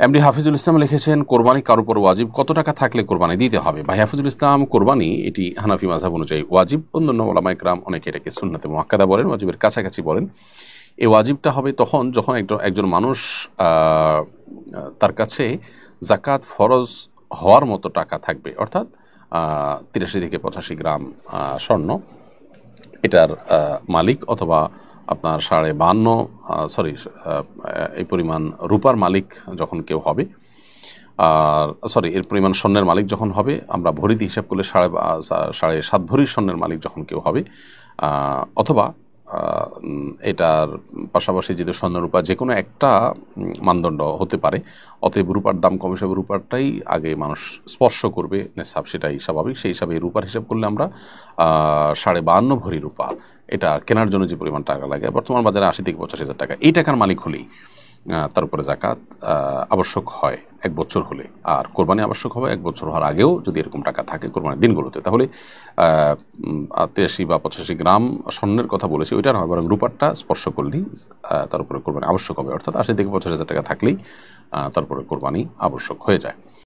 MD Hafizul ইসলাম লিখেছেন, কোরবানি কার উপর ওয়াজিব, কত টাকা থাকলে কোরবানি দিতে হবে? ভাই হাফিজুল ইসলাম, কোরবানি এটি হানাফি মাযহাব অনুযায়ী ওয়াজিব। অন্যান্য উলামা ইকরাম অনেকে এটাকে সুন্নাতে মুআক্কাদা বলেন, ওয়াজিবের কাছাকাছি বলেন। এই ওয়াজিবটা হবে তখন যখন একজন মানুষ তার কাছে জাকাত ফরজ হওয়ার মতো টাকা থাকবে, অর্থাৎ 83 থেকে 85 গ্রাম স্বর্ণ এটার মালিক, অথবা আপনার 52 এই পরিমাণ রূপার মালিক যখন কেউ হবে, আর এর পরিমাণ স্বর্ণের মালিক যখন হবে, আমরা ভরিতে হিসাব করলে 7.5 ভরি স্বর্ণের মালিক যখন কেউ হবে, অথবা এটার পাশাপাশি যদি স্বর্ণ রূপা যে কোনো একটা মানদণ্ড হতে পারে, অতএব রূপার দাম কম হিসাবে রূপারটাই আগে মানুষ স্পর্শ করবে নেশাব, সেটাই স্বাভাবিক। সেই হিসাবে রূপার হিসাব করলে আমরা 52.5 ভরি রূপা এটা কেনার জন্য যে পরিমাণ টাকা লাগে বর্তমান বাজারে 80 থেকে 85,000 টাকা, এই টাকার মালিক হলেই তার উপরে জাকাত আবশ্যক হয় 1 বছর হলে। আর কোরবানি আবশ্যক হবে 1 বছর হওয়ার আগেও যদি এরকম টাকা থাকে কোরবানির দিনগুলোতে। তাহলে 83 বা 85 গ্রাম স্বর্ণের কথা বলেছি, ওইটা নয়, বরং রূপারটা স্পর্শ করলেই তার উপরে কোরবানি আবশ্যক হবে, অর্থাৎ 80 থেকে 85,000 টাকা থাকলেই তার উপরে কোরবানি আবশ্যক হয়ে যায়।